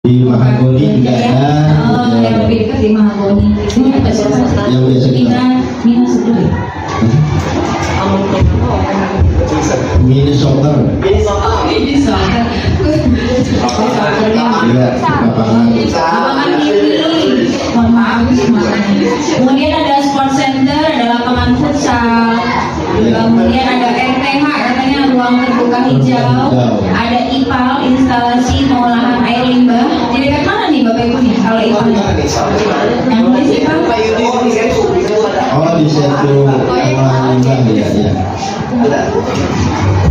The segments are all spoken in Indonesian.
Di Mahagoni juga ada. Oh, yang lebih dekat di Mahagoni. Itu ada siapa? Yang biasa kita. Mina sebelum. Minnesota. Ini soalnya. Iya, lapangan. Lapangan ini. Mohon maaf semuanya. Kemudian ada sport center, ada lapangan futsal. Kemudian ada RTH, katanya ruang terbuka hijau. Ada IPAL, instalasi pengolahan air limbah. Di dekat mana nih Bapak Ibu nih? Kalau IPAL yang di IPAL? Oh, di situ pengolahan limbah ya.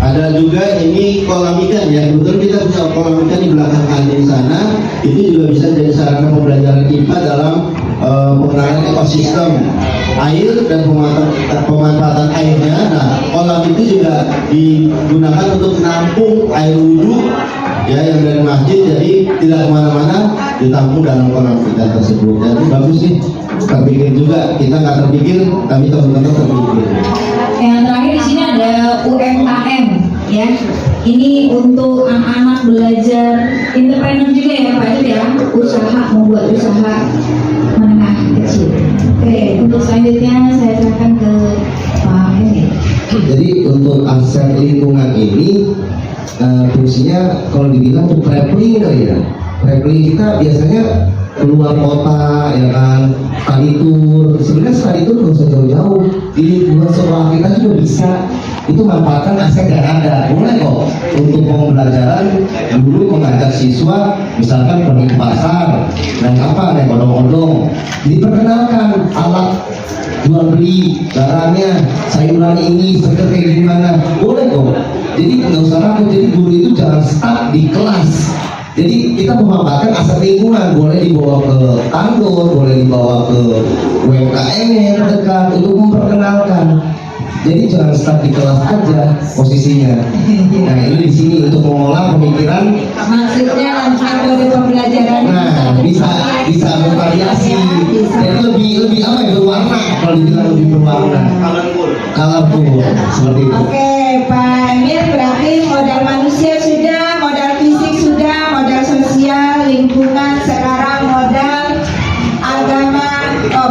Ada juga ini kolam ikan ya. Kebetulan kita punya kolam ikan di belakang kantin sana. Itu juga bisa jadi sarana pembelajaran IPA dalam pengenalan ekosistem air dan pemanfaatan airnya. Nah, kolam itu juga digunakan untuk menampung air wudhu ya yang dari masjid, jadi tidak kemana-mana, ditampung dalam kolam ikan tersebut. Jadi bagus sih, terpikir juga, kita nggak terpikir tapi teman-teman terpikir. Yang terakhir di sini ada UMKM ya. Ini untuk anak-anak belajar entrepreneur juga ya Pak Adit ya, usaha, membuat usaha menengah kecil. Oke, untuk selanjutnya saya serahkan ke Pak Hemi. Jadi untuk aset lingkungan ini fungsinya kalau dibilang untuk traveling kali ya. Traveling kita biasanya keluar kota ya kan, study tour. Sebenarnya study tour nggak usah jauh-jauh, di lingkungan sekolah kita juga bisa. Itu manfaatkan aset yang ada. Mulai kok untuk pembelajaran dulu mengajak siswa misalkan pergi ke pasar dan apa naik odong-odong, diperkenalkan alat jual beli barangnya, sayuran ini seperti kayak gimana, boleh kok. Jadi nggak usah takut. Jadi guru itu jangan stuck di kelas. Jadi kita memanfaatkan aset lingkungan, boleh dibawa ke kantor, boleh dibawa ke UMKM yang terdekat untuk memperkenalkan. Jadi jangan stuck di kelas aja posisinya. Nah ini di sini untuk mengolah pemikiran. Maksudnya manfaat dari pembelajaran. Nah bisa bervariasi. Jadi lebih apa ya, berwarna, kalau dibilang lebih berwarna. Colorful seperti itu. Oke, Pak Emir, berarti modal manusia sudah, modal fisik sudah, modal sosial, lingkungan, sekarang modal agama,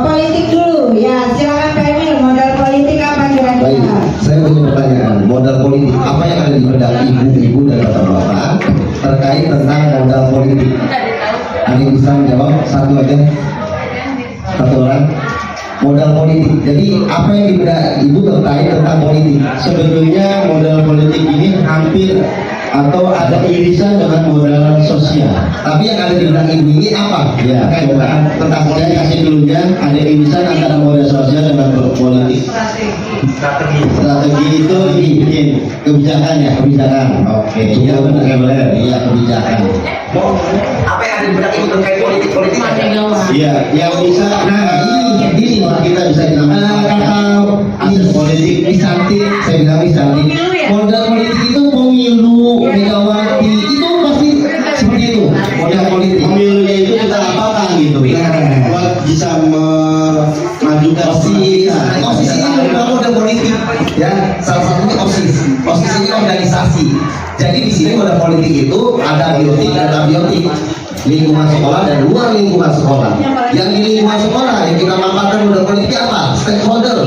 politik dulu. Ya, silakan Pak Emir, modal politik apa Baik, kira-kira? saya punya pertanyaan. Modal politik apa yang ada di benak ibu-ibu dan bapak-bapak terkait tentang modal politik? Ada yang bisa menjawab? Satu aja, satu orang. Modal politik. Jadi apa yang di benak ibu terkait tentang politik? Sebetulnya modal politik ini hampir atau ada irisan dengan modal sosial. Tapi yang ada di benak ibu ini apa? Ya, Tentang saya kasih dulunya, ada irisan antara modal sosial dengan politik. Strategi itu dibikin kebijakan ya, kebijakan. Oke, iya benar, iya kebijakan. apa yang ada di benak ibu terkait politik Iya, yang bisa. Nah, ini kita bisa bilang kalau aset politik disantik, saya bilang disantik. Modal politik itu pemilu, Megawati itu pasti seperti itu. Modal politik. Pemilunya itu kita apakan gitu. Buat bisa memajukan OSIS ini bukan modal politik ya, salah satunya OSIS ini organisasi. Jadi di sini modal politik itu ada biotik dan abiotik, lingkungan sekolah dan luar lingkungan sekolah. Yang di lingkungan sekolah yang kita manfaatkan modal politik apa? Stakeholder,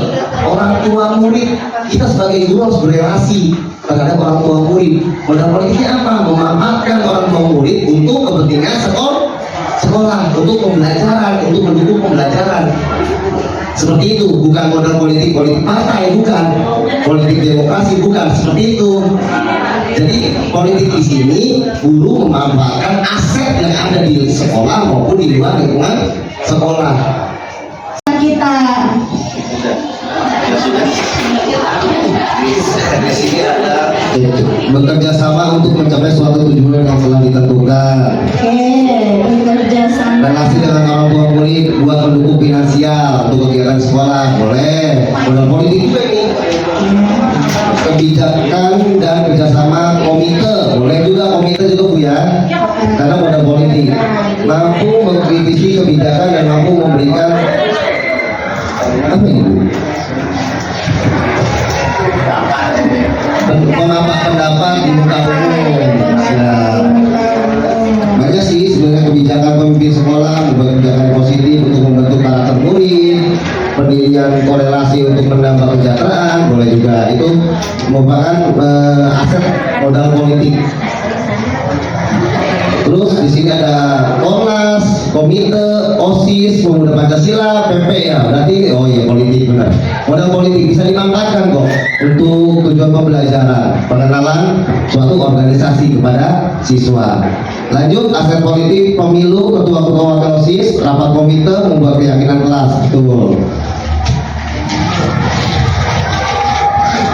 orang tua murid. Kita sebagai guru harus berrelasi terhadap orang tua murid. Modal politiknya apa? Memanfaatkan orang tua murid untuk kepentingan sekolah, untuk pembelajaran, untuk mendukung pembelajaran. Seperti itu, bukan modal politik partai, bukan politik demokrasi, bukan seperti itu. Jadi politik di sini guru memanfaatkan aset yang ada di sekolah maupun di luar lingkungan sekolah. Kita Bekerja sama untuk mencapai suatu tujuan yang telah ditentukan. bekerja sama. Relasi dengan orang tua murid buat mendukung finansial untuk kegiatan sekolah, boleh. Modal politik juga ini. Kebijakan dan kerjasama komite, boleh juga komite juga Bu ya, karena modal politik. Mampu mengkritisi kebijakan dan mampu memberikan apa ini Bu? Memapak pendapat di muka umum. Ya. Banyak sih sebenarnya penelitian korelasi untuk menambah kesejahteraan, boleh juga. Itu merupakan aset modal politik. Terus di sini ada Komnas, Komite, OSIS, Pemuda Pancasila, PP ya. Berarti oh iya politik benar. Modal politik bisa dimanfaatkan kok untuk tujuan pembelajaran, pengenalan suatu organisasi kepada siswa. Lanjut aset politik pemilu, ketua-ketua wakil OSIS, rapat komite, membuat keyakinan kelas. Betul.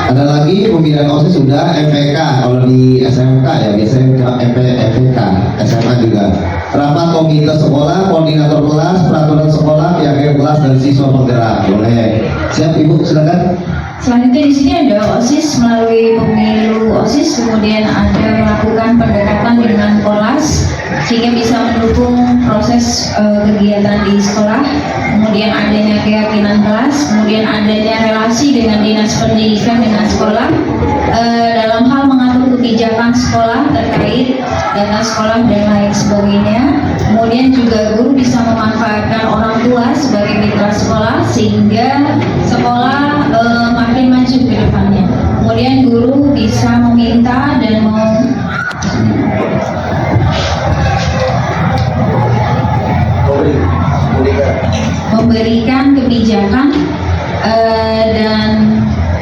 Ada lagi pembinaan OSIS sudah MPK, kalau di SMK ya biasanya MPK, SMA juga. Rapat komite sekolah, koordinator kelas, peraturan sekolah, keyakinan kelas dan siswa penggerak. Boleh. Siap Ibu, silakan. Selanjutnya di sini ada OSIS melalui pemilu OSIS, kemudian ada melakukan pendekatan dengan kelas sehingga bisa mendukung proses kegiatan di sekolah, kemudian adanya keyakinan kelas, kemudian adanya relasi dengan dinas pendidikan dengan sekolah dalam hal mengatur kebijakan sekolah terkait data sekolah dan lain sebagainya. Kemudian juga guru bisa memanfaatkan orang tua sebagai mitra sekolah sehingga sekolah makin maju ke depannya. Kemudian guru bisa meminta dan memberikan kebijakan dan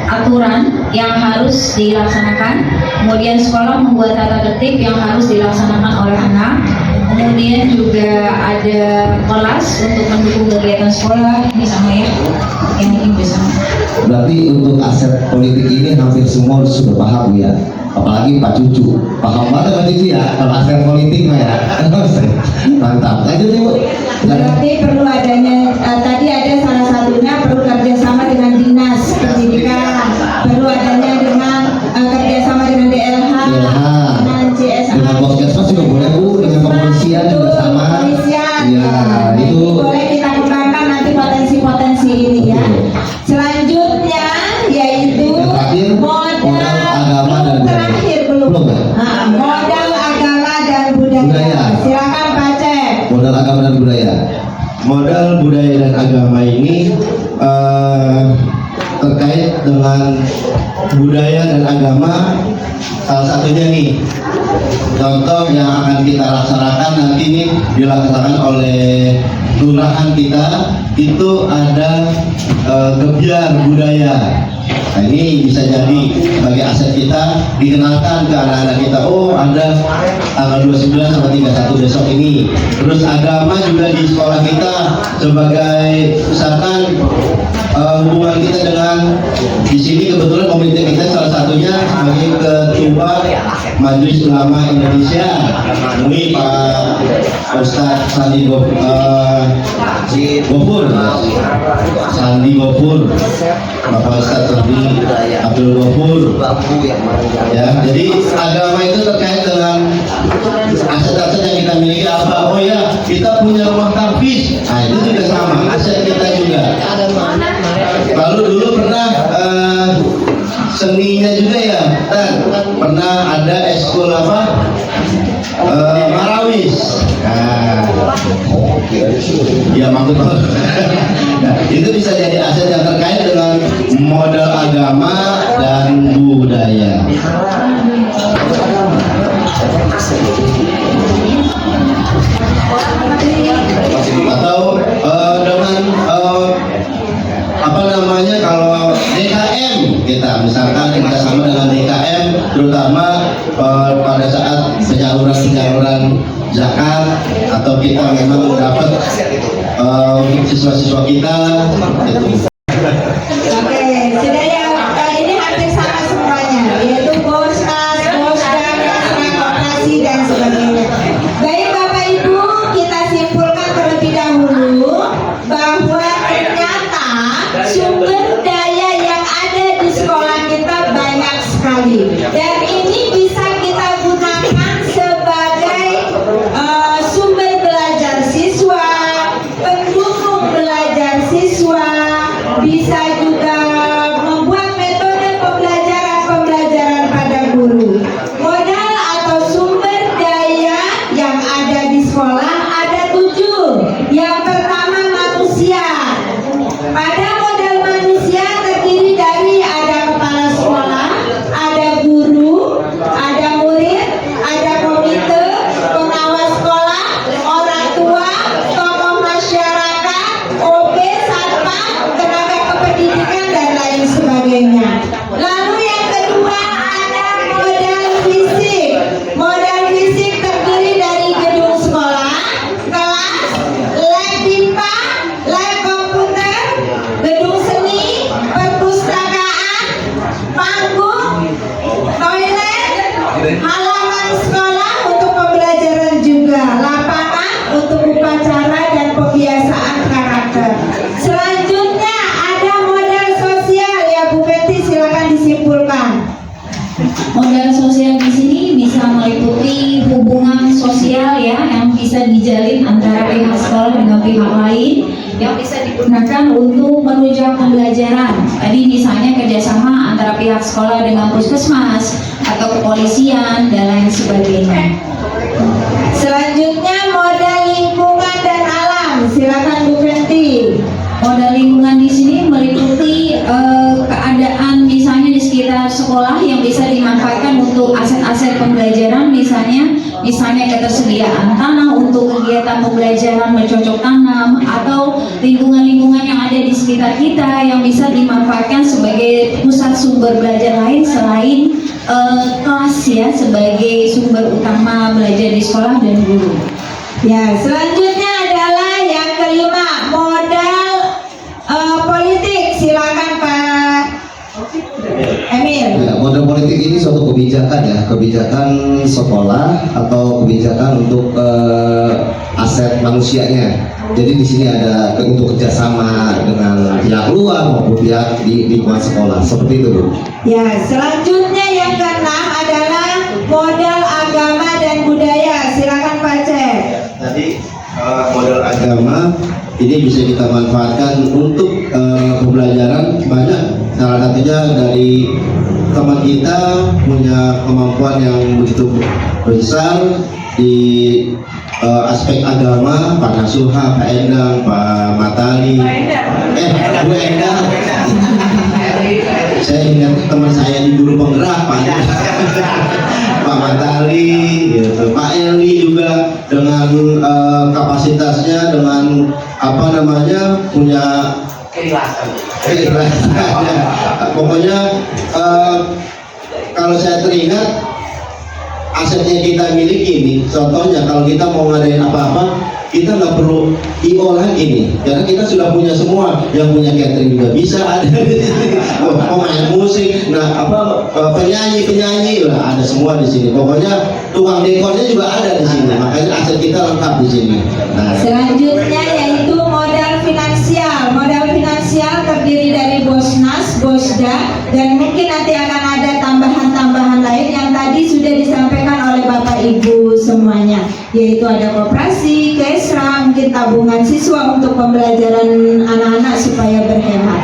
aturan yang harus dilaksanakan. Kemudian sekolah membuat tata tertib yang harus dilaksanakan oleh anak. Kemudian juga ada kelas untuk mendukung kegiatan sekolah. Ini sama ya, yang ini bersama. Berarti untuk aset politik ini hampir semua sudah paham ya. Apalagi Pak Cucu, paham banget Pak Cucu ya kalau aset politik mah ya. Mantap. Lanjut Ibu. Berarti perlu adanya tadi ada salah satunya perlu kerjasama dengan dinas pendidikan, perlu adanya dengan kerjasama dengan DLH, dengan CSA, dengan Puskesmas juga boleh Bu, dengan kepolisian juga sama. Kepolisian, Ya, itu boleh kita kembangkan nanti potensi-potensi ini ya. Selanjutnya yaitu yang terakhir, modal agama dan terakhir belum. Belum ya? Modal agama dan budaya. Budaya. Silakan Pak Cep. modal agama dan budaya. Modal budaya dan agama ini terkait dengan budaya dan agama. Salah satunya nih, contoh yang akan kita laksanakan nanti ini dilaksanakan oleh kelurahan kita, itu ada gebyar budaya. Nah ini bisa jadi sebagai aset kita, dikenalkan ke anak-anak kita. Oh ada tanggal 29 sampai 31 besok ini. Terus agama juga di sekolah kita sebagai misalkan hubungan kita dengan di sini kebetulan komunitas kita salah satunya sebagai ketua Majelis Ulama Indonesia. Ini Pak Ustadz Sandi Gofur, Sandi Gofur, Bapak Ustadz Sandi Abdul Gofur. Ya, jadi agama itu terkait dengan aset-aset yang kita miliki apa? Oh ya, kita punya rumah tahfiz. Nah itu juga sama, aset kita juga. Lalu dulu pernah seninya juga ya, dan pernah ada ekskul apa? Marawis. Nah, ya maksud nah, itu bisa jadi aset yang terkait dengan modal agama dan budaya. Atau dengan apa namanya, kalau DKM kita misalkan kita sama dengan DKM, terutama pada saat penyaluran zakat atau kita memang dapat siswa-siswa kita gitu. Oke, sudah ya, ini hampir sama semuanya, yaitu Boskas, Bosdan, transportasi dan sebagainya. Baik Bapak Ibu, kita simpulkan terlebih dahulu bahwa ternyata sumber daya yang ada di sekolah kita banyak sekali, dan ini bisa kita gunakan sebagai sumber belajar siswa, pendukung belajar siswa, bisa juga membuat metode pembelajaran pada guru. Modal atau sumber daya yang ada di sekolah ada 7. Yang pertama manusia. Pada untuk menunjang pembelajaran. Tadi misalnya kerjasama antara pihak sekolah dengan puskesmas atau kepolisian dan lain sebagainya. Selanjutnya modal lingkungan dan alam. Silakan Bu Fenty. Modal lingkungan di sini meliputi keadaan misalnya di sekitar sekolah yang bisa dimanfaatkan untuk aset-aset pembelajaran, misalnya ketersediaan tanah untuk kegiatan pembelajaran bercocok tanam, atau lingkungan-lingkungan yang ada di sekitar kita yang bisa dimanfaatkan sebagai pusat sumber belajar lain selain kelas ya, sebagai sumber utama belajar di sekolah dan guru. Ya, selanjutnya adalah yang kelima, modal politik. Silakan Pak Emil. Ya, model politik ini suatu kebijakan ya, kebijakan sekolah atau kebijakan untuk aset manusianya. Jadi di sini ada untuk kerjasama dengan pihak luar maupun pihak di lingkungan sekolah, seperti itu, Bu. Ya, selanjutnya yang keenam adalah modal agama dan budaya. Silakan Pak Cek. Tadi model agama ini bisa kita manfaatkan untuk pembelajaran banyak. Salah satunya dari teman kita punya kemampuan yang begitu besar di aspek agama, Pak Nasuha, Pak Endang, Pak Matali, Bu Endang. Saya ingat teman saya di guru penggerak, Pak Matali, gitu. Pak Eli juga dengan kapasitasnya, dengan apa namanya, punya keikhlasan. Pokoknya kalau saya teringat asetnya kita miliki ini, contohnya kalau kita mau ngadain apa-apa, kita nggak perlu IO lagi nih, karena kita sudah punya semua. Yang punya catering juga bisa ada di sini, pemain musik, penyanyi lah ada semua di sini. Pokoknya tukang dekornya juga ada di sini, makanya aset kita lengkap di sini. Nah, Selanjutnya yaitu modal finansial. Modal finansial terdiri dari Bosnas, Bosda, dan mungkin nanti akan ada tambahan-tambahan lain yang tadi sudah disampaikan oleh Bapak Ibu semuanya, yaitu ada koperasi, kesra, mungkin tabungan siswa untuk pembelajaran anak-anak supaya berhemat,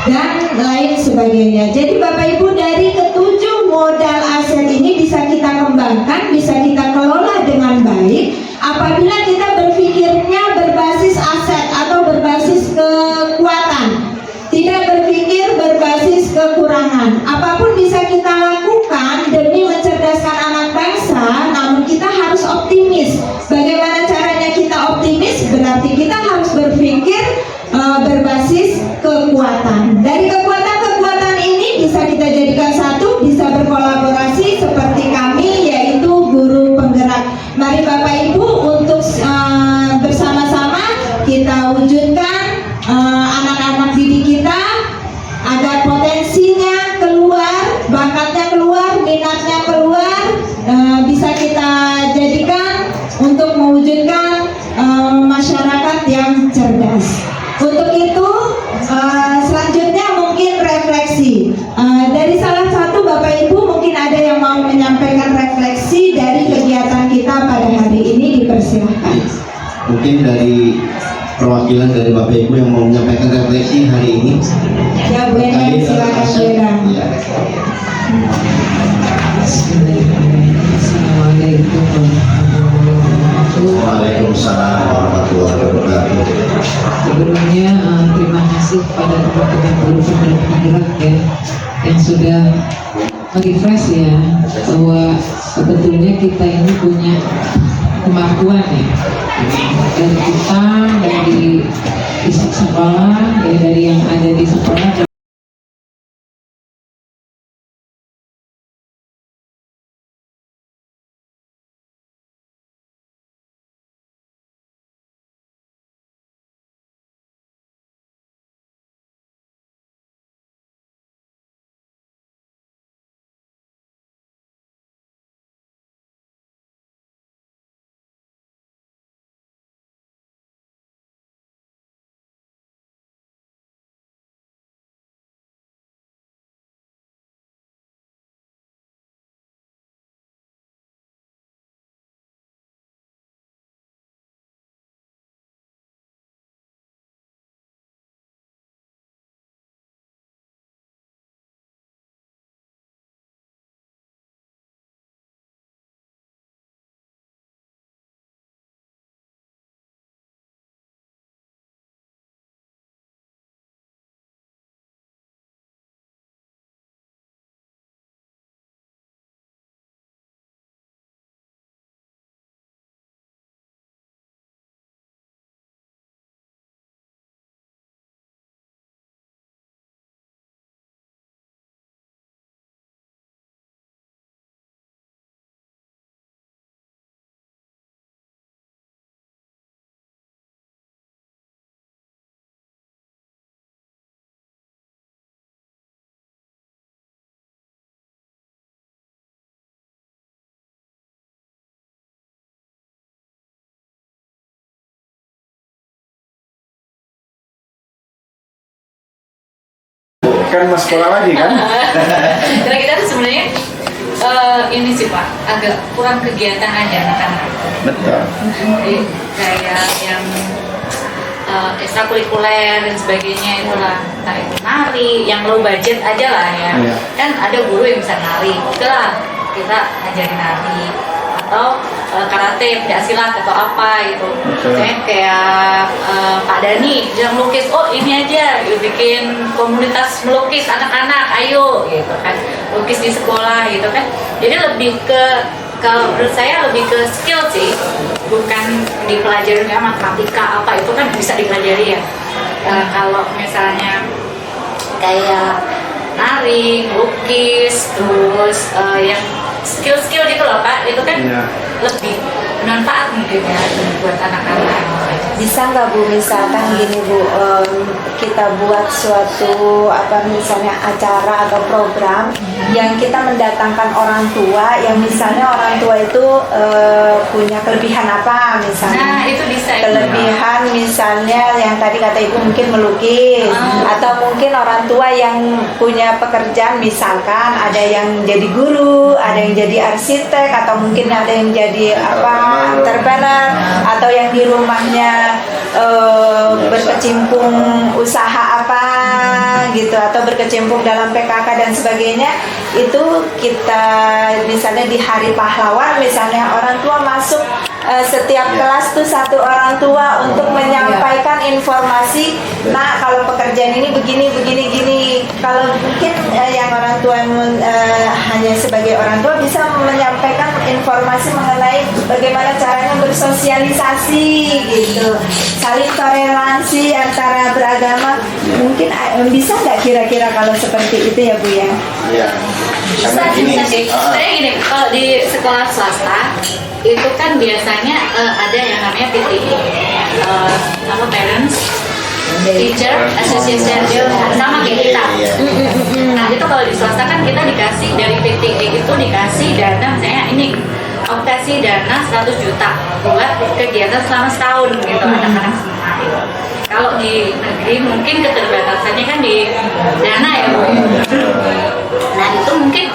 dan lain sebagainya. Jadi Bapak Ibu, dari ketujuh modal aset ini bisa kita kembangkan, bisa kita kelola dengan baik apabila kita berpikirnya berbasis aset atau berbasis kekuatan, tidak berpikir berbasis kekurangan. Apapun bisa kita lakukan demi mencerdaskan anak bangsa, namun kita harus optimis. Bagaimana caranya kita optimis? Berarti kita harus berpikir berbasis kekuatan. Dari kekuatan-kekuatan ini bisa kita jadikan satu, bisa berkolaborasi seperti kami, yaitu guru penggerak. Mari Bapak Ibu untuk bersama-sama kita wujudkan anak-anak didik kita agar potensinya keluar, bakatnya keluar, minatnya keluar, bisa kita jadikan untuk mewujudkan masyarakat yang cerdas. Untuk itu selanjutnya mungkin refleksi dari salah satu Bapak Ibu, mungkin ada yang mau menyampaikan refleksi dari kegiatan kita pada hari ini, dipersilahkan. mungkin dari perwakilan dari Bapak Ibu yang mau menyampaikan refleksi hari ini. Ya, Bu Endang, silakan Bu Endang. Ya. Assalamualaikum warahmatullahi wabarakatuh. Waalaikumsalam warahmatullahi wabarakatuh. Sebelumnya terima kasih kepada teman-teman guru penggerak ya yang sudah merefresh ya bahwa sebetulnya kita ini punya kemampuan ya, dan kita dari sekolah ya, dari yang ada di sekolah kan mau sekolah lagi kan? Karena kita tuh sebenarnya ini sih Pak, agak kurang kegiatan aja anak-anak. Betul. Jadi kayak yang ekstrakurikuler dan sebagainya itulah, entah itu nari, yang low budget aja lah ya. Iya. Kan ada guru yang bisa nari, oke lah kita ngajarin nari atau karate, pencaksilat atau apa gitu. Misalnya kayak Pak Dani yang melukis, oh ini aja bikin komunitas melukis anak-anak, ayo gitu kan, lukis di sekolah gitu kan. Jadi lebih ke, kalau menurut saya lebih ke skill sih, bukan dipelajari ya matematika apa itu kan bisa dipelajari ya. Kalau misalnya kayak nari, lukis, terus yang skill-skill gitu loh Pak, itu kan Iya. lebih bermanfaat mungkin ya buat anak-anak. Bisa nggak Bu, misalkan gini Bu, kita buat suatu apa misalnya acara atau program yang kita mendatangkan orang tua, yang misalnya orang tua itu punya kelebihan apa misalnya. Nah itu bisa ya. Kelebihan misalnya yang tadi kata Ibu mungkin melukis, atau mungkin orang tua yang punya pekerjaan, misalkan ada yang jadi guru, ada yang jadi arsitek, atau mungkin ada yang jadi apa entrepreneur, atau yang di rumahnya berkecimpung usaha apa gitu, atau berkecimpung dalam PKK dan sebagainya. Itu kita misalnya di Hari Pahlawan misalnya orang tua masuk setiap kelas tuh satu orang tua untuk menyampaikan informasi. Nah kalau pekerjaan ini begini gini. Kalau mungkin yang orang tua hanya sebagai orang tua bisa menyampaikan informasi mengenai bagaimana caranya bersosialisasi gitu, saling toleransi antara beragama. Mungkin bisa nggak kira-kira kalau seperti itu ya Bu ya? Iya. Bisa sih. Saya gini, kalau di sekolah swasta itu kan biasanya ada yang namanya PTE, apa Parents Teacher Association, sama kayak kita. Nah itu kalau di swasta kan kita dikasih dari PTE itu dikasih dana, misalnya ini alokasi dana 100 juta buat kegiatan selama setahun gitu anak-anak semua gitu. Kalau di negeri mungkin keterbatasannya kan di dana ya Bu. Nah itu mungkin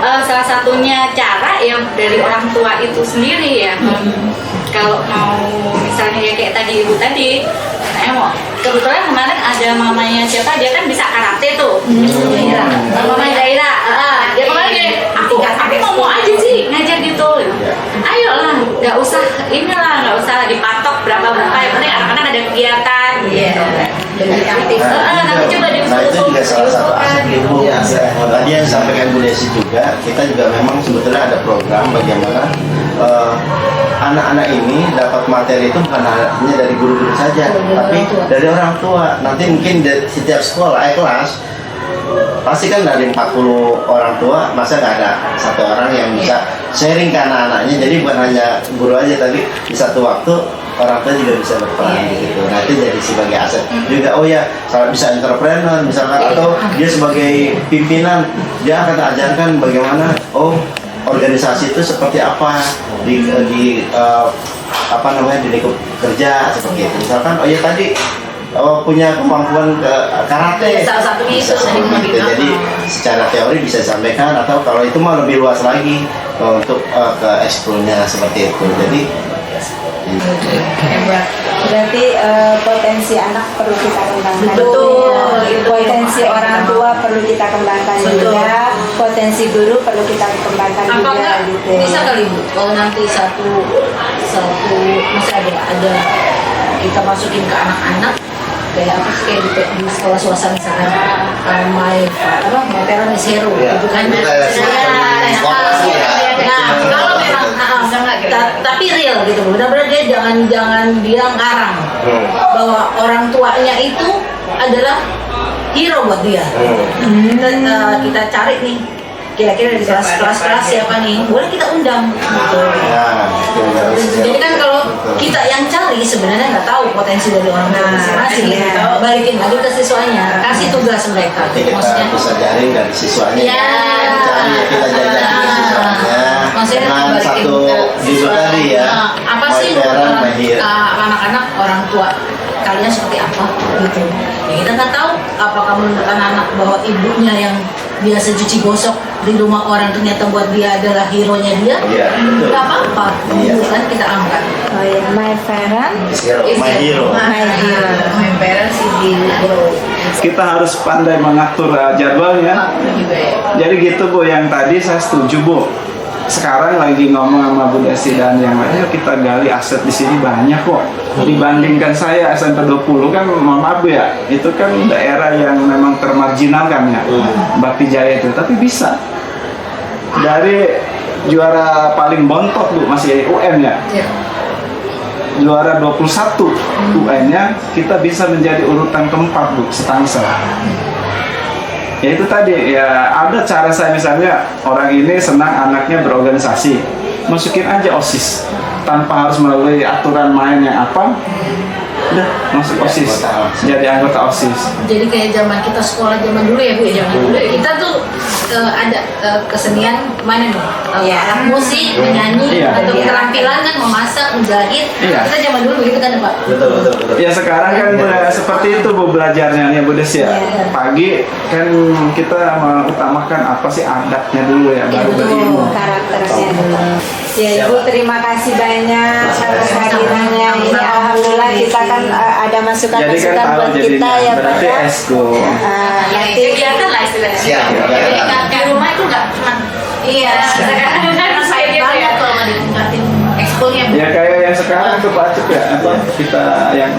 salah satunya cara yang dari orang tua itu sendiri ya. Kalau mau misalnya ya kayak tadi Ibu tadi, saya mau kebetulan kemarin ada mamanya siapa, dia kan bisa karate tuh, mamanya Daira, dia kemarin gini, aku mau aja sih ngajar gitu, ayolah, nggak usah nggak usah dipatok berapa yang penting anak-anak ada kegiatan, gitu. Lebih aktif. Nanti coba Nah itu juga salah satu aspek Ibu. Tadi yang disampaikan Bu Desi juga, kita juga memang sebetulnya ada program bagaimana anak-anak ini dapat materi itu bukan hanya dari guru-guru saja, tapi dari orang tua. Nanti mungkin dari setiap sekolah, kelas, pasti kan dari 40 orang tua, masa nggak ada satu orang yang bisa sharing ke anak-anaknya. Jadi bukan hanya guru aja, tapi di satu waktu orang tua juga bisa berperan gitu. Nah itu jadi sebagai aset juga. Oh ya, bisa entrepreneur misalkan, atau dia sebagai pimpinan, dia akan ajarkan bagaimana organisasi itu seperti apa di apa namanya di lingkup kerja seperti itu. Misalkan oh ya tadi punya kemampuan ke karate, salah satunya itu bisa tadi gitu. Jadi secara teori bisa disampaikan, atau kalau itu mah lebih luas lagi untuk ke ekskulnya seperti itu. Jadi Berarti potensi anak perlu kita kembangkan. Betul. Potensi orang tua perlu kita kembangkan juga. Potensi guru perlu kita kembangkan juga. Apakah Gitu. bisa kali Bu, kalau nanti satu masih ada kita masukin ke anak-anak kayak apa sih, kayak di sekolah swasta misalkan my parent is hero gitu kan. Nah kalau memang tapi real gitu, benar-benar dia jangan dia ngarang bahwa orang tuanya itu adalah hero buat dia. Kita cari nih kira-kira di kelas siapa nih, boleh kita undang gitu. Jadi kan kalau kita yang cari sebenarnya nggak tahu potensi dari orang tua masing-masing, balikin lagi ke siswanya, kasih tugas mereka. kita bisa jaring dari siswanya. Kita jaring dari siswanya. Maksudnya Dengan balikin satu ke judul tadi ya. apa My sih parent, my hero. anak-anak orang tua kalian seperti apa gitu. Ya kita nggak tahu apakah menurut anak-anak bahwa ibunya yang biasa cuci gosok di rumah orang ternyata buat dia adalah hero-nya dia. Iya, betul. Nggak apa-apa, Iya. kan kita angkat. Oh ya, my parent, My hero. my hero. My parents is hero. Kita harus pandai mengatur jadwalnya. Jadi gitu Bu, yang tadi saya setuju Bu. Sekarang lagi ngomong sama Bu Desi dan yang lainnya, kita gali aset di sini banyak kok. Dibandingkan saya SMP 20 kan, mohon maaf Bu ya, itu kan daerah yang memang termarginalkan ya, Bakti Jaya itu. Tapi bisa dari juara paling bontot Bu, masih UN ya. Juara 21 UN-nya, kita bisa menjadi urutan keempat Bu, Setangsel. Ya itu tadi, ya ada cara saya misalnya, orang ini senang anaknya berorganisasi, masukin aja OSIS tanpa harus melalui aturan main yang apa, udah masuk OSIS, jadi anggota OSIS. Jadi kayak zaman kita sekolah zaman dulu ya Bu, ya zaman dulu kita tuh ada kesenian mana nih? Alat musik, menyanyi, Iya. atau keterampilan kan memasak, menjahit. Iya. Kita zaman dulu begitu kan Pak? Betul. Ya sekarang kan seperti itu Bu belajarnya ya Bu Des ya. Pagi kan kita mengutamakan apa sih adatnya dulu ya, baru berilmu. Karakternya dulu. Ya Ibu, terima kasih banyak atas kehadirannya. Ini alhamdulillah kita kan ada Jadi kan masukan-masukan tahu buat jadinya, kita ya Pak. berarti ya. esko. Nanti kelihatan lah istilahnya. Siap. Jadi di rumah itu nggak cuma iya. Sekarang kan saya banget kalau ditingkatin ekskulnya Bu. Ya kayak yang sekarang tuh Pak Cuk ya, apa kita yang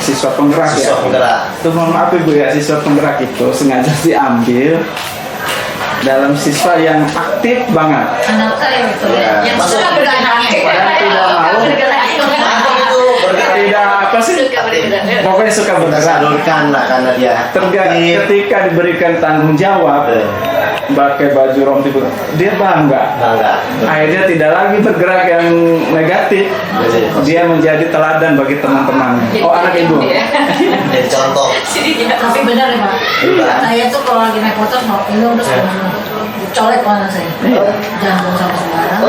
siswa penggerak ya. Siswa penggerak. Tuh mohon maaf Ibu ya, siswa penggerak itu sengaja diambil dalam siswa yang aktif banget. Anak saya itu Ya. yang Masuk suka bergerak. Padahal tidak mau. Tidak apa sih? Suka bergerak. Pokoknya suka Kita bergerak. salurkan lah karena dia Ketika diberikan tanggung jawab, pakai baju rompi, dia bangga. Akhirnya tidak lagi bergerak yang negatif, dia menjadi teladan bagi teman-teman. Oh anak ibu. jadi contoh. Tapi benar ya Pak. Saya tuh kalau lagi naik motor mau ini udah colek mana saya. Jangan buang sampah sembarang.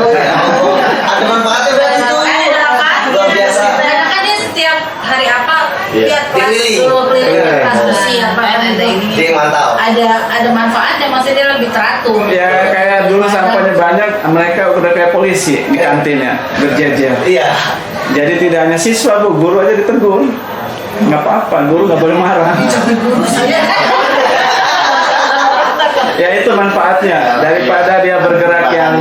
Ada manfaatnya dari itu. Ada apa? Luar biasa. Karena kan dia setiap hari apa Iya. tiap kelas Dipilih. keliling kelas bersih apa ada ini. Dia mantau. Ada manfaatnya, maksudnya dia lebih teratur. Ya kayak dulu sampahnya banyak, mereka udah kayak polisi di kantinnya berjejer. Iya. Jadi tidak hanya siswa Bu, guru aja ditegur. Nggak apa-apa, guru nggak boleh marah. Guru saya. Ya itu manfaatnya, daripada dia bergerak yang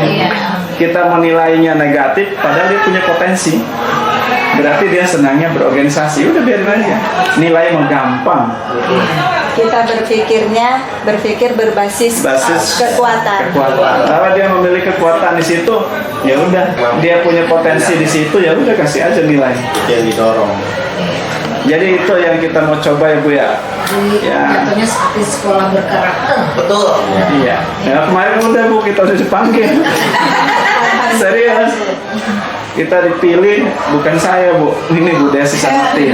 kita menilainya negatif, padahal dia punya potensi. Berarti dia senangnya berorganisasi, udah biarin aja. Nilai mah gampang. Kita berpikir berbasis kekuatan. Kalau dia memiliki kekuatan di situ, ya udah. Dia punya potensi di situ, ya udah kasih aja nilai. Yang didorong. Jadi itu yang kita mau coba ya Bu ya. Ya. Jatuhnya seperti sekolah berkarakter. Betul. Iya. Ya kemarin udah Bu, kita udah dipanggil. Serius. Kita dipilih, bukan saya Bu, ini Bu Desi sama tim.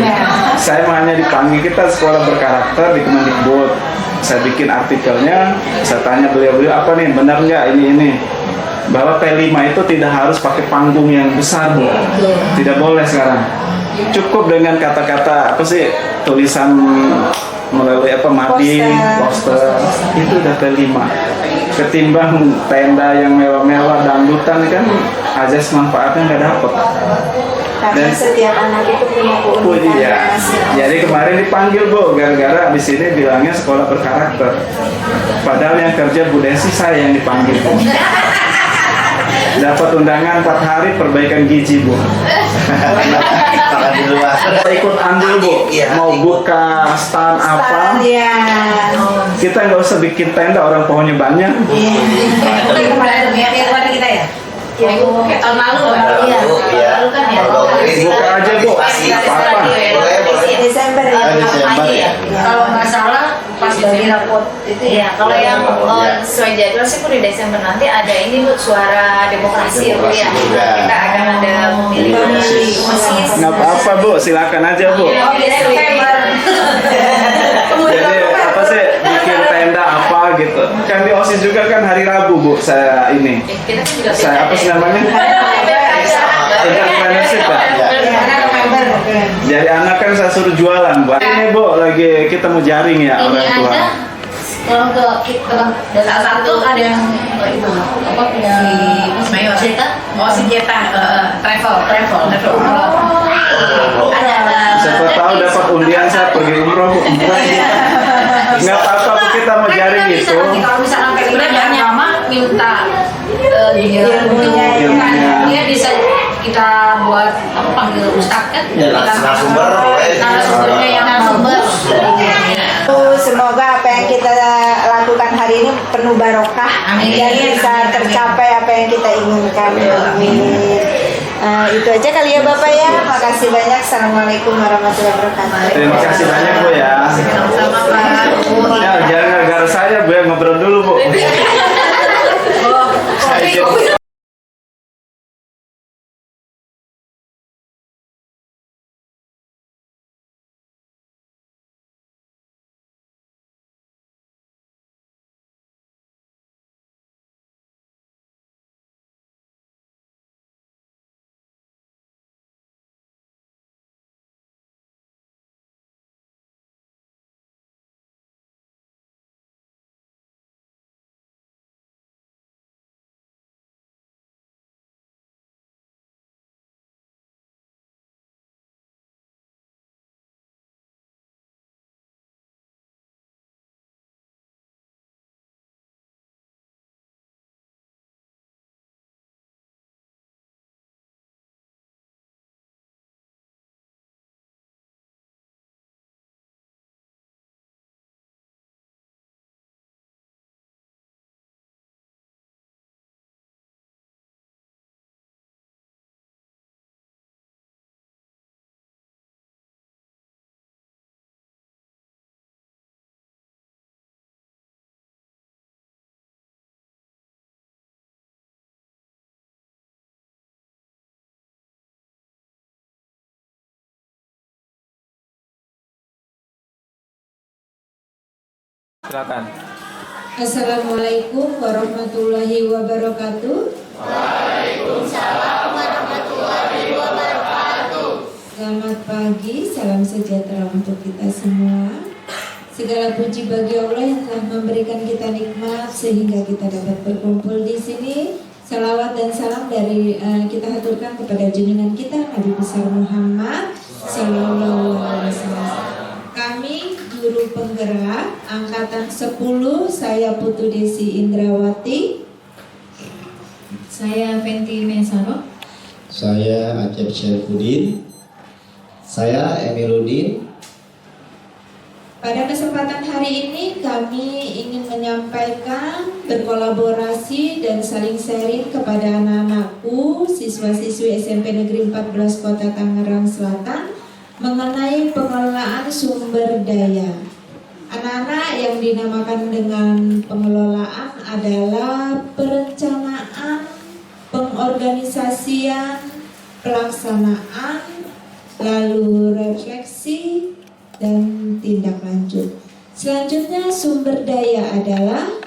Saya hanya dipanggil, kita sekolah berkarakter di Kemendikbud. Saya bikin artikelnya, saya tanya beliau-beliau apa nih, benar nggak ini. Bahwa P5 itu tidak harus pakai panggung yang besar Bu. Tidak boleh sekarang. Cukup dengan kata-kata apa sih, tulisan melalui apa, mading, poster, itu udah P5. Ketimbang tenda yang mewah-mewah, dangdutan kan azas manfaatnya nggak dapet. Karena setiap anak itu punya keunikan. Iya. Jadi kemarin dipanggil Bu, gara-gara di sini bilangnya sekolah berkarakter. Padahal yang kerja Bu Desi, saya yang dipanggil Bu. Dapat undangan 4 hari perbaikan gizi Bu. Makan di luar. Ikut andil Bu, Iya. mau buka stand apa? Ya. Kita nggak usah bikin tenda, orang pohonnya banyak. Kemarin yang kita ya. Tahun lalu Pak. Iya. Lalu kan ya. Buka aja Bu, apa-apa. Desember ya. Desember ya. Kalau nggak salah pas dari rapot itu Iya, kalau yang sesuai jadwal sih Bu di Desember nanti ada ini Bu, suara demokrasi ya Bu ya. Demokrasi juga. Kita akan ada pemilihan OSIS. Nggak apa-apa Bu, silakan aja Bu. Oh, di Desember. Jadi apa sih, bikin tenda apa gitu. Kan di OSIS juga kan hari Rabu Bu, saya ini. Kita kan juga Saya apa sih namanya? Entrepreneurship ya? Iya. Jadi anak kan saya suruh jualan, Bu. Ini Bu, lagi kita mau jaring ya Ini orang tua. ada kalau ke kita salah satu ada yang itu apa yang si Mayor cerita si Jeta travel. Ada Siapa tahu dapat undian saya pergi umroh, Bu. Nggak apa-apa, Bu, kita mau jaring itu. Kalau misalkan sebenarnya lama minta Ilmunya. dia bisa kita buat apa panggil ustaz kan? narasumber, yang narasumber. Semoga apa yang kita lakukan hari ini penuh barokah Amin. dan bisa tercapai apa yang kita inginkan. Amin. Itu aja kali ya Bapak ya. Makasih banyak. Assalamualaikum warahmatullahi wabarakatuh. Terima kasih banyak, Bu ya. Sama-sama Pak. Ya, jangan gara-gara saya, Bu, ya, ngobrol dulu, Bu. Saya izin. Silakan. Assalamualaikum warahmatullahi wabarakatuh. Selamat pagi, salam sejahtera untuk kita semua. Segala puji bagi Allah yang telah memberikan kita nikmat sehingga kita dapat berkumpul di sini. Salawat dan salam dari kita haturkan kepada junjungan kita Nabi besar Muhammad Sallallahu Alaihi Wasallam. Kami guru penggerak angkatan 10, saya Putu Desi Indrawati. Saya Fenty Mesaro. Saya Acep Syarifudin. Saya Emiluddin. Pada kesempatan hari ini kami ingin menyampaikan, berkolaborasi dan saling sharing kepada anak-anakku, siswa-siswi SMP Negeri 14 Kota Tangerang Selatan mengenai pengelolaan sumber daya. Anak-anak yang dinamakan dengan pengelolaan adalah perencanaan, pengorganisasian, pelaksanaan, lalu refleksi, dan tindak lanjut. Selanjutnya sumber daya adalah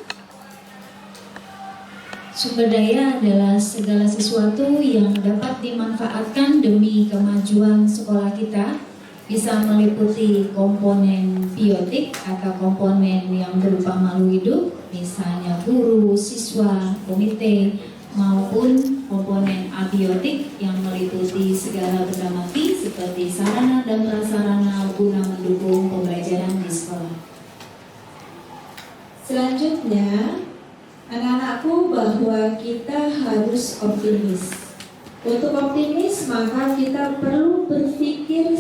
segala sesuatu yang dapat dimanfaatkan demi kemajuan sekolah kita. Bisa meliputi komponen biotik atau komponen yang berupa makhluk hidup, misalnya guru, siswa, komite, maupun komponen abiotik yang meliputi segala benda mati seperti sarana dan prasarana guna mendukung pembelajaran di sekolah. selanjutnya anak-anakku bahwa kita harus optimis. Untuk optimis maka kita perlu berpikir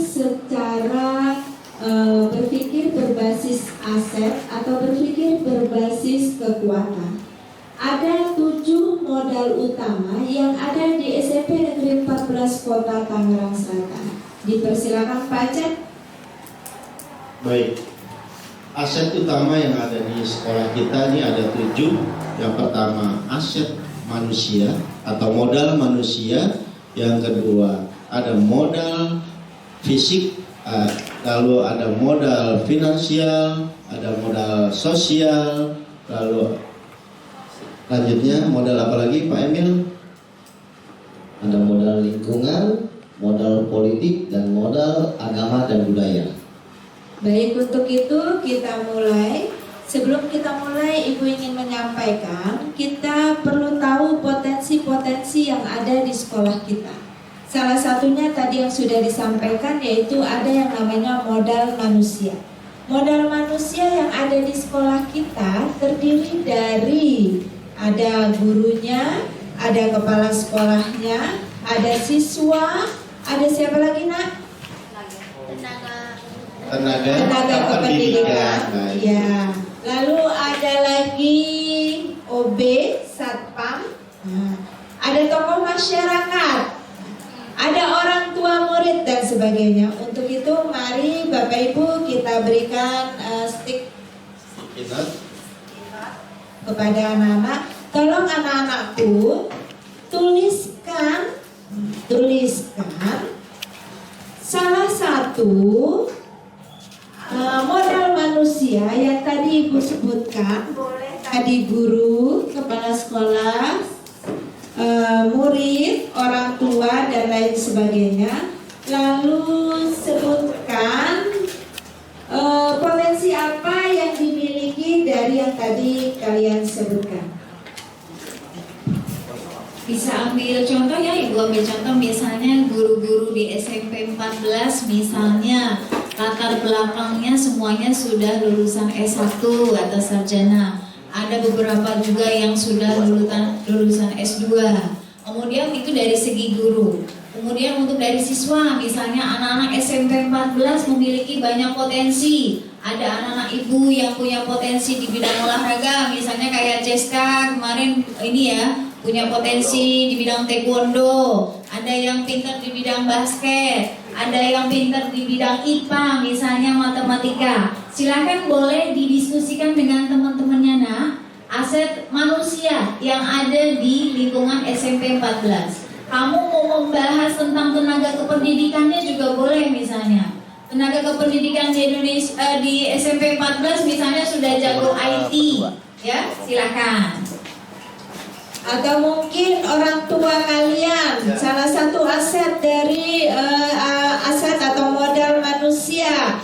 berpikir berbasis aset atau berpikir berbasis kekuatan. Ada 7 modal utama yang ada di SMP Negeri 14 Kota Tangerang Selatan. Dipersilakan Pak Acep. Baik. Aset utama yang ada di sekolah kita ini ada 7. Yang pertama aset manusia atau modal manusia. Yang kedua ada modal fisik, lalu ada modal finansial, ada modal sosial, lalu selanjutnya modal apa lagi Pak Emil? Ada modal lingkungan, modal politik dan modal agama dan budaya. Baik, untuk itu kita mulai. Sebelum kita mulai, Ibu ingin menyampaikan, kita perlu tahu potensi-potensi yang ada di sekolah kita. Salah satunya tadi yang sudah disampaikan, yaitu ada yang namanya modal manusia. Modal manusia yang ada di sekolah kita terdiri dari ada gurunya, ada kepala sekolahnya, ada siswa, ada siapa lagi, Nak? Tenaga kependidikan. Ya. Lalu ada lagi OB, Satpam. Nah, ada tokoh masyarakat. Ada orang tua murid dan sebagainya. Untuk itu mari Bapak Ibu kita berikan stick kepada anak-anak. Tolong anak-anakku tuliskan salah satu modal manusia yang tadi Ibu sebutkan. Boleh tadi guru, kepala sekolah, murid, orang tua dan lain sebagainya. Lalu sebutkan potensi apa yang dimiliki dari yang tadi kalian sebutkan. Bisa ambil contoh ya, Ibu ambil contoh misalnya guru-guru di SMP 14 misalnya latar belakangnya semuanya sudah lulusan S1 atau sarjana. Ada beberapa juga yang sudah lulusan S2. Kemudian itu dari segi guru. Kemudian untuk dari siswa, misalnya anak-anak SMP 14 memiliki banyak potensi. Ada anak-anak ibu yang punya potensi di bidang olahraga, misalnya kayak Ceska kemarin ini ya, punya potensi di bidang taekwondo. Ada yang pintar di bidang basket, ada yang pintar di bidang IPA, misalnya matematika. Silakan boleh didiskusikan dengan teman-temannya, Nak. Aset manusia yang ada di lingkungan SMP 14. Kamu mau membahas tentang tenaga kependidikannya juga boleh, misalnya tenaga kependidikan di Indonesia di SMP 14 misalnya sudah jago IT, ya silakan. Atau mungkin orang tua kalian, salah satu aset dari aset atau modal manusia,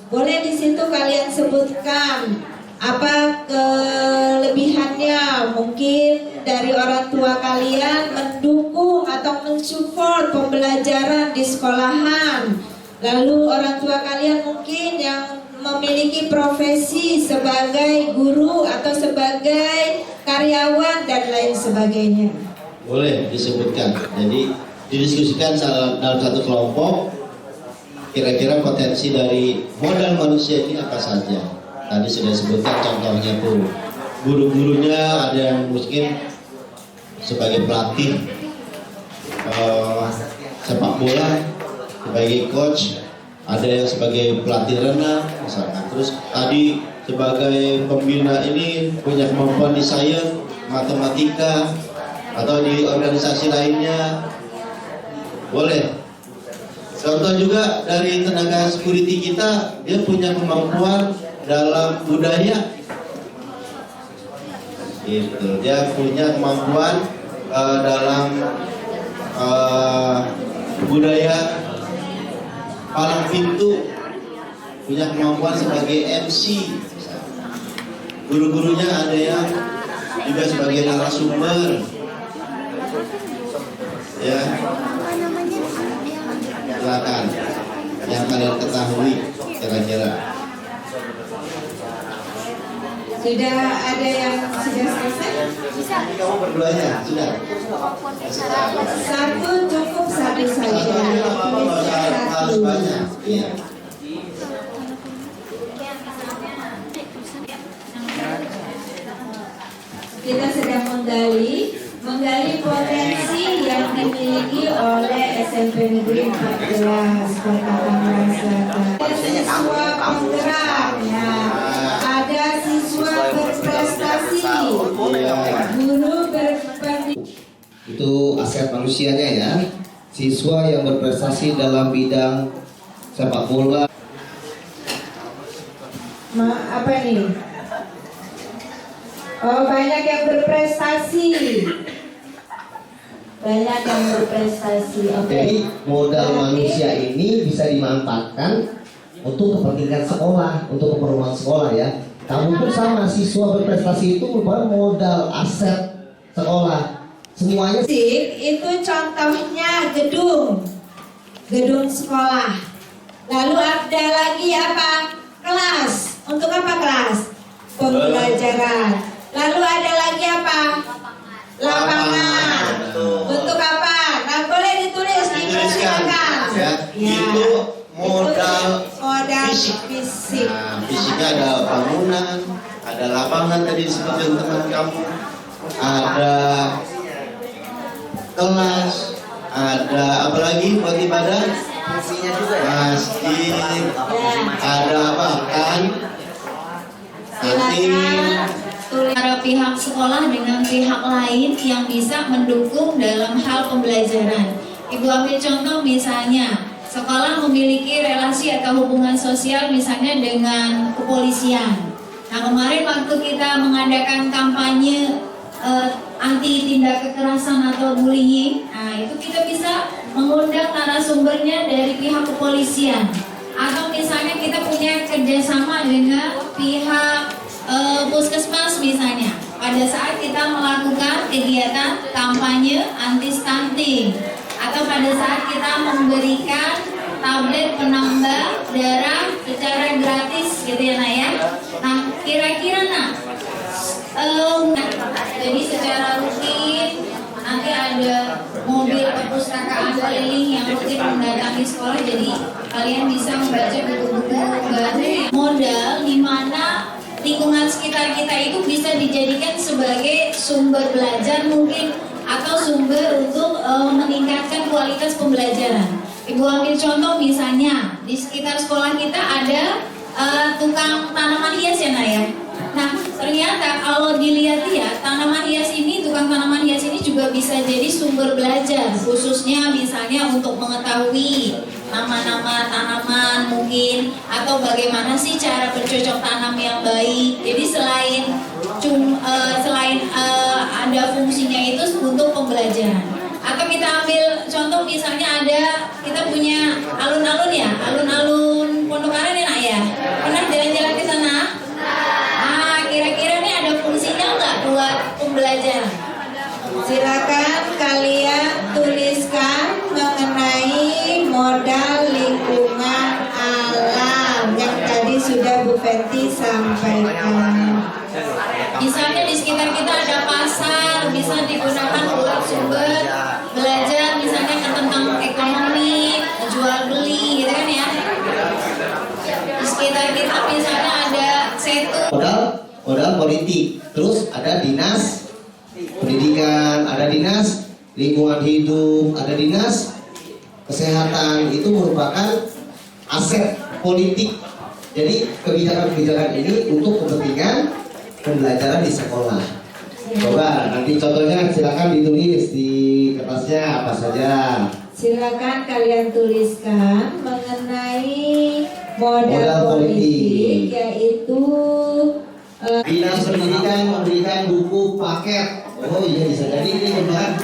boleh di situ kalian sebutkan apa kelebihannya. Mungkin dari orang tua kalian mendukung atau mensupport pembelajaran di sekolahan. Lalu orang tua kalian mungkin yang memiliki profesi sebagai guru atau sebagai karyawan dan lain sebagainya. Boleh disebutkan. Jadi didiskusikan dalam satu kelompok kira-kira potensi dari modal manusia ini apa saja. Tadi sudah disebutkan contohnya tuh guru-gurunya, ada yang mungkin sebagai pelatih sepak bola, sebagai coach, ada yang sebagai pelatih renang misalkan. Terus tadi sebagai pembina ini punya kemampuan di sains, matematika, atau di organisasi lainnya, boleh. Contoh juga dari tenaga security kita, dia punya kemampuan dalam budaya, gitu. Dia punya kemampuan dalam budaya palang pintu, punya kemampuan sebagai MC. Guru-gurunya ada yang juga sebagai narasumber, ya. Silakan yang kalian ketahui kira-kira. Sudah ada yang sudah selesai? Kamu berduanya sudah. Satu cukup, satu saja. Harus banyak. Iya. Kita sedang menggali potensi yang dimiliki oleh SMP Negeri 14 Kota Tangerang Selatan. Siswa penggerak, ya. Ada siswa berprestasi, guru berpendidikan. Itu aset manusianya ya. Siswa yang berprestasi dalam bidang sepak bola. Apa ini? Oh, banyak yang berprestasi. banyak yang berprestasi. Oke. Jadi modal manusia ini bisa dimanfaatkan untuk kepentingan sekolah, untuk keperluan sekolah ya. Kamu pun sama, siswa berprestasi itu merupakan modal aset sekolah. Semuanya Itu contohnya gedung sekolah. Lalu ada lagi apa? Kelas. Untuk apa kelas? Pembelajaran. Lalu ada lagi apa? Lapangan. Untuk apa? Nah, boleh ditulis, dipersilakan. Ya. Itu modal fisik. Nah, fisiknya ada bangunan, ada lapangan tadi seperti teman kamu, ada kelas, ada apa lagi buat ibadah? Masjid, ada apa kan? Antara pihak sekolah dengan pihak lain yang bisa mendukung dalam hal pembelajaran. Ibu ambil contoh misalnya, sekolah memiliki relasi atau hubungan sosial misalnya dengan kepolisian. Nah, kemarin waktu kita mengadakan kampanye anti tindak kekerasan atau bullying, nah itu kita bisa mengundang narasumbernya dari pihak kepolisian. Atau misalnya kita punya kerjasama dengan pihak puskesmas misalnya. Pada saat kita melakukan kegiatan kampanye anti stunting, atau pada saat kita memberikan tablet penambah darah secara gratis gitu ya Nak ya. Nah kira-kira Nak, jadi secara rutin nanti ada mobil perpustakaan keliling yang rutin mendatangi sekolah, jadi kalian bisa membaca buku-buku baru. Modal di mana lingkungan sekitar kita itu bisa dijadikan sebagai sumber belajar mungkin, atau sumber untuk meningkatkan kualitas pembelajaran. Ibu ambil contoh misalnya di sekitar sekolah kita ada tukang tanaman hias ya Nak ya. Nah ternyata kalau dilihat ya, tanaman hias ini, tukang tanaman hias ini juga bisa jadi sumber belajar, khususnya misalnya untuk mengetahui nama-nama tanaman mungkin, atau bagaimana sih cara bercocok tanam yang baik. Jadi selain ada fungsinya itu untuk pembelajaran. Atau kita ambil contoh misalnya kita punya alun-alun ya, alun-alun Pondok Aren ya Nak ya. Pernah jalan-jalan ke sana? Kira-kira nih ada fungsinya nggak buat pembelajaran? Silakan kalian tuliskan mengenai modal lingkungan alam yang tadi sudah Bu Fenty sampaikan. Misalnya di sekitar kita ada pasar, bisa digunakan buat sumber belajar, misalnya tentang ekonomi, jual beli gitu kan ya. Di sekitar kita misalnya ada setu. modal politik, terus ada dinas pendidikan, ada dinas lingkungan hidup, ada dinas kesehatan. Itu merupakan aset politik. Jadi kebijakan-kebijakan ini untuk kepentingan pembelajaran di sekolah. Coba nanti contohnya silakan ditulis di kertasnya apa saja. Silakan kalian tuliskan mengenai modal politik, yaitu Dinas pendidikan memberikan buku paket. Oh iya, bisa jadi ini merupakan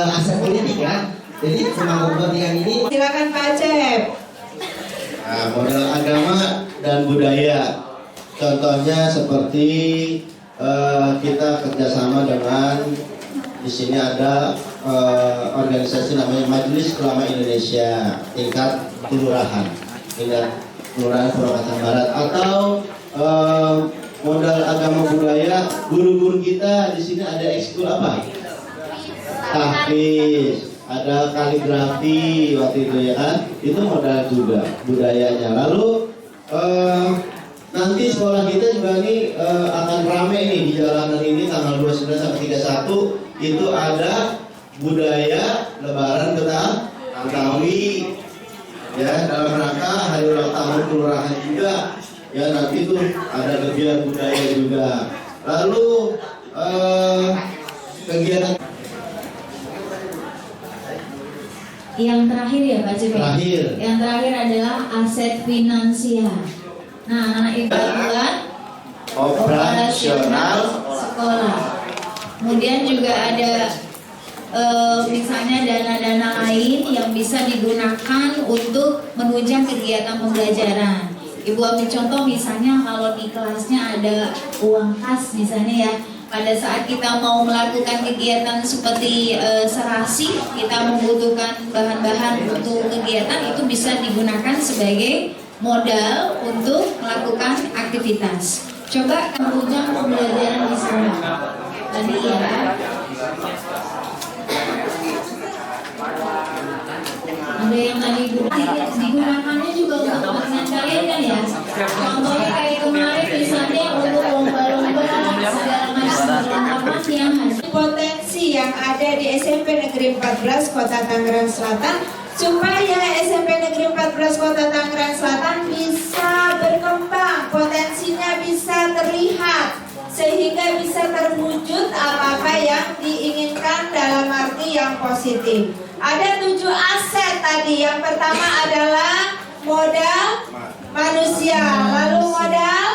aset politik ya. Jadi semua kepentingan ini. silakan Pak Acep. Nah, modal agama dan budaya. Contohnya seperti kita kerjasama dengan, di sini ada organisasi namanya Majelis Ulama Indonesia tingkat kelurahan Purwakarta Barat. Atau modal agama budaya, guru-guru kita di sini ada ekskul apa? Tahfiz, ada kaligrafi waktu itu ya kan, itu modal juga budayanya. Lalu nanti sekolah kita juga nih akan rame nih di jalanan ini tanggal 29 sampai 31, itu ada budaya Lebaran Betawi ya, dalam rangka hari ulang tahun kelurahan juga ya, nanti tuh ada kegiatan budaya juga. Lalu kegiatan Yang terakhir ya Pak Cip. Terakhir. Yang terakhir adalah aset finansial. Nah, anak ibu buat operasional sekolah. Kemudian juga ada misalnya dana-dana lain yang bisa digunakan untuk menunjang kegiatan pembelajaran. Ibu ambil contoh misalnya kalau di kelasnya ada uang kas misalnya ya, pada saat kita mau melakukan kegiatan seperti serasi, kita membutuhkan bahan-bahan untuk kegiatan, itu bisa digunakan sebagai modal untuk melakukan aktivitas. Coba menunjang pembelajaran di sana. Tadi ya. Ada yang tadi digunakannya juga untuk kepentingan kalian kan ya. Contohnya kayak kemarin misalnya untuk lomba-lomba segala macam perlengkapannya. Potensi yang ada di SMP Negeri 14 Kota Tangerang Selatan supaya SMP Negeri 14 Kota Tangerang Selatan bisa berkembang, potensinya bisa terlihat sehingga bisa terwujud apa-apa yang diinginkan dalam arti yang positif. Ada 7 aset tadi. Yang pertama adalah modal manusia, lalu modal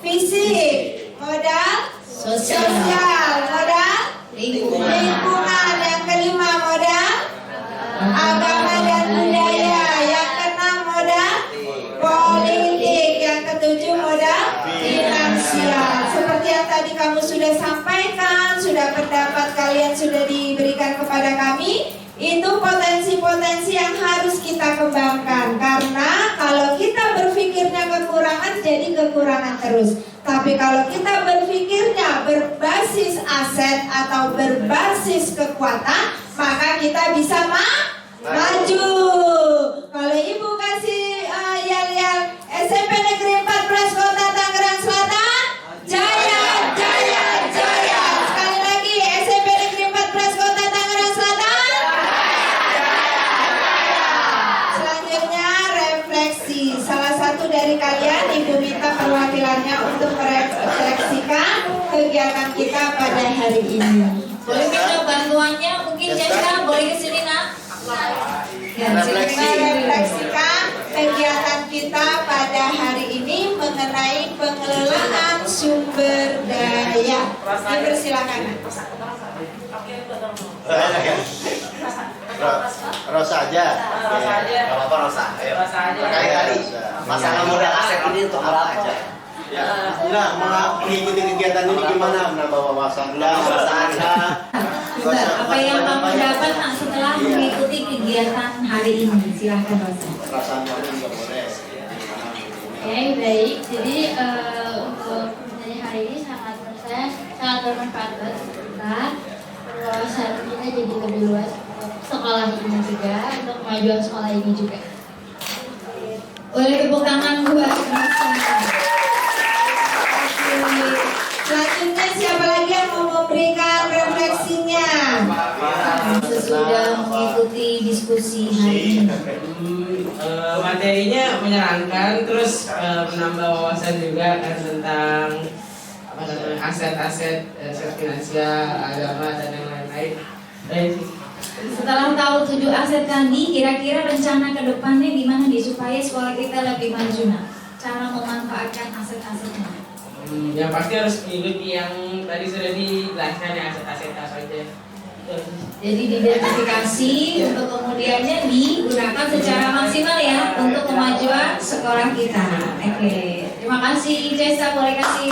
fisik, modal sosial, modal lingkungan, yang kelima modal agama dan budaya, yang keenam modal politik, yang ketujuh modal finansial. Seperti yang tadi kamu sudah sampaikan, sudah pendapat kalian sudah diberikan kepada kami, itu potensi-potensi yang harus kita kembangkan. Karena kalau kita berpikirnya kekurangan, jadi kekurangan terus. Tapi kalau kita berpikirnya berbasis aset atau berbasis kekuatan, maka kita bisa maju. Kalau ibu kasih yel-yel SMP Negeri 14 Kota Tangerang Selatan, jaya, jaya, jaya. Sekali lagi, SMP Negeri 14 Kota Tangerang Selatan. Selanjutnya refleksi. Salah satu dari kalian, ibu minta perwakilannya untuk merefleksikan kegiatan kita pada hari ini. Boleh minta bantuannya, mungkin Jessica boleh kesini nak. Merefleksikan kegiatan kita pada hari ini mengenai pengelolaan sumber daya. Dipersilakan. Rosa aja. Kalau apa Rosa? Ayo. Kali-kali. Masalah modal aset ini untuk apa aja? Nah, mengikuti kegiatan ini gimana? Menambah wawasan Anda. Apa yang kamu dapat nak setelah mengikuti kegiatan hari ini? Silahkan Rosa. Perasaan kamu juga boleh. Oke, baik. Jadi untuk dari hari ini sangat bermanfaat buat kita. Wawasan kita jadi lebih luas untuk sekolah ini juga, untuk kemajuan sekolah ini juga. Boleh tepuk tangan buat Rosa. Selanjutnya siapa lagi yang mau memberikan refleksinya? Sesudah mengikuti diskusi hari ini. Materinya menyenangkan, terus menambah wawasan juga kan tentang aset-aset finansial, agama dan yang lain-lain. Setelah tahu 7 aset tadi, kira-kira rencana ke depannya gimana nih supaya sekolah kita lebih maju nak? Cara memanfaatkan aset-asetnya. Yang pasti harus mengikuti yang tadi sudah dijelaskan ya, aset-aset apa aja. Jadi diidentifikasi untuk kemudiannya digunakan secara maksimal ya untuk kemajuan sekolah kita. Oke, terima kasih Jessa, boleh kasih